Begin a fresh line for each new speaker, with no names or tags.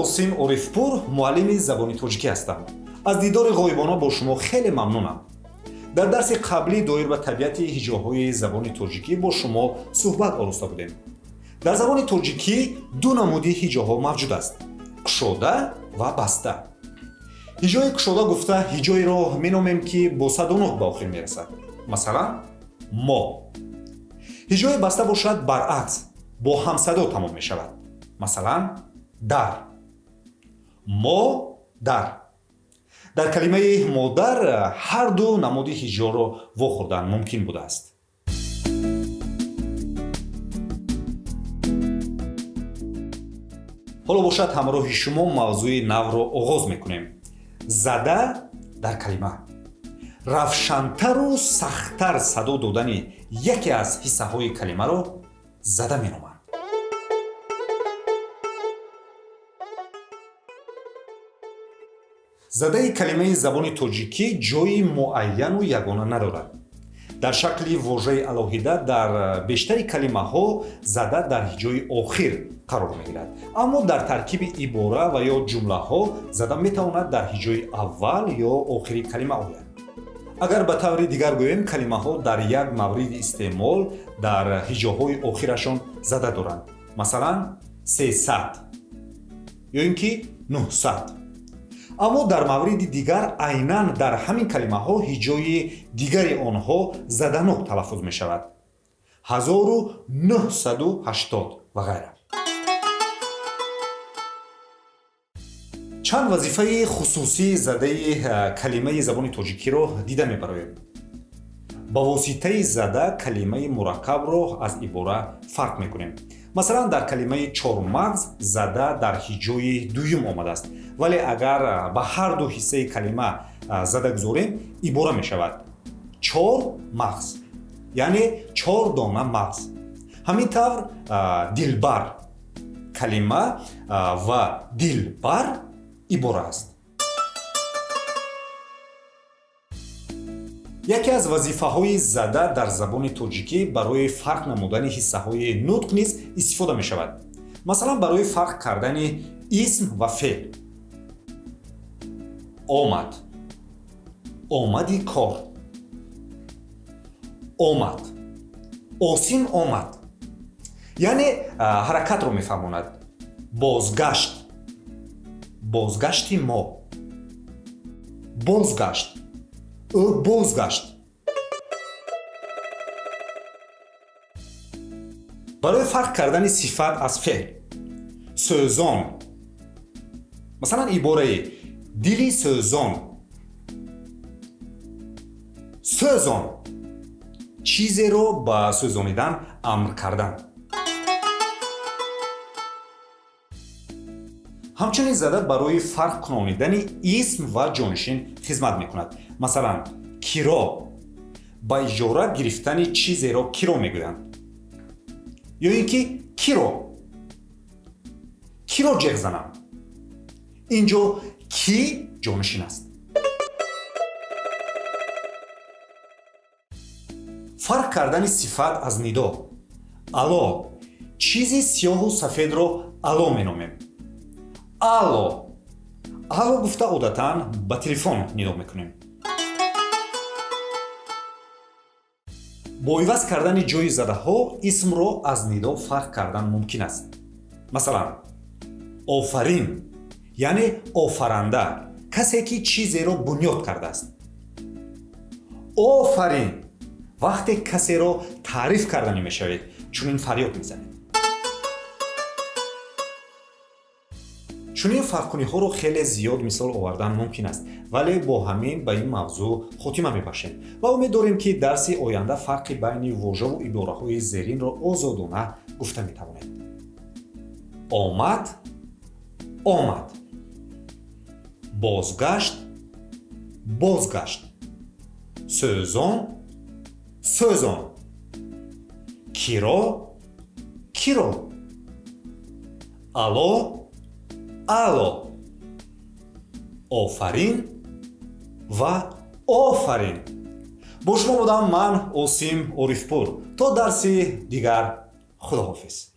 осим орифпур муаллими забони тоҷикӣ ҳастам. аз дидори ғоибона бо шумо хеле мамнунам. дар дарси қаблӣ доир ба табиати ҳиҷоҳои забони тоҷикӣ бо шумо суҳбат ороста будем. дар забони тоҷикӣ ду намуди ҳиҷоҳо мавҷуд аст: кушода ва баста. ҳиҷои кушода гуфта ҳиҷоеро меномем ки бо садоноҳ ба охир мерасад. масалан мо. ҳиҷои баста бошад баръакс, бо ҳамсадо тамом мешавад. масалан дар. мо дар. дар калимаи модар ҳар ду намуди ҳиҷоро вохӯрдан мумкин будааст. ҳоло бошад ҳамроҳи шумо мавзӯи навро оғоз мекунем. зада дар калима. равшантару сахттар садо додани яке аз ҳиссаҳои калимаро зада меноманд. задаи калимаи забони тоҷикӣ ҷойи муайяну ягона надорад. дар шакли вожаи алоҳида дар бештари калимаҳо зада дар ҳиҷои охир қарор мегирад. аммо дар таркиби ибора ва ё ҷумлаҳо зада метавонад дар ҳиҷои аввал ё охири калима ояд. агар ба таври дигар гӯем, калимаҳо дар як мавриди истеъмол дар ҳиҷоҳои охирашон зада доранд. масалан 300 ё ин ки 900. аммо дар мавриди дигар айнан дар ҳамин калимаҳо ҳиҷои дигари онҳо заданок талаффуз мешавад. 1980 ва ғайра. чанд вазифаи хусусии задаи калимаи забони тоҷикиро дида мебароем. ба воситаи зада калимаи мураккабро аз ибора фарқ мекунем. масалан дар калимаи чормағз зада дар ҳиҷои дуюм омадааст, вале агар ба ҳар ду ҳиссаи калима зада гузорем, ибора мешавад чор мағз, яъне 4 дона мағз. ҳамин тавр дилбар калима ва дилбар ибора аст. яке аз вазифаҳои зада дар забони тоҷикӣ барои фарқ намудани ҳиссаҳои нутқ низ истифода мешавад. масалан барои фарқ кардани исм ва феъл. омад, омади кор. омад, осим омад, яъне ҳаракатро мефаҳмонад. бозгашт, бозгашти мо. бозгашт, ӯ бозгашт. барои фарқ кардани сифат аз феъл. сӯзон. масалан ибораи дили сӯзон. сӯзон, чизеро ба сӯзонидан амр кардан. ҳамчунин зада барои фарқ кунонидани исм ва ҷонишин хизмат мекунад. масалан киро, ба иҷора гирифтани чизеро киро мегӯянд. ё ин ки киро, киро ҷеғ занам. инҷо ки ҷонишин аст. фарқ кардани сифат аз нидо. ало, чизи сиёҳу сафедро ало меномем. ало. ало гуфта одатан ба телефон нидо мекунем. бо иваз кардани ҷои задаҳо исмро аз нидо фарқ кардан мумкин аст. масалан офарин, яъне офаранда, касе ки чизеро бунёд кардааст. офарин, вақте касеро таъриф карданӣ мешавед, чунин фарёд мезанед. чунин фарқкуниҳоро хеле зиёд мисол овардан мумкин аст, вале бо ҳамин ба ин мавзӯъ хотима мебахшем ва умед дорем ки дарси оянда фарқи байни вожаву ибораҳои зеринро озодона гуфта метавонед. омад, омад. бозгашт, бозгашт. сӯзон, сӯзон. киро, киро. ало, ало. офарин ва офарин. бо шумо будам ман Осим Орифпур. то дарси дигар худоҳофиз.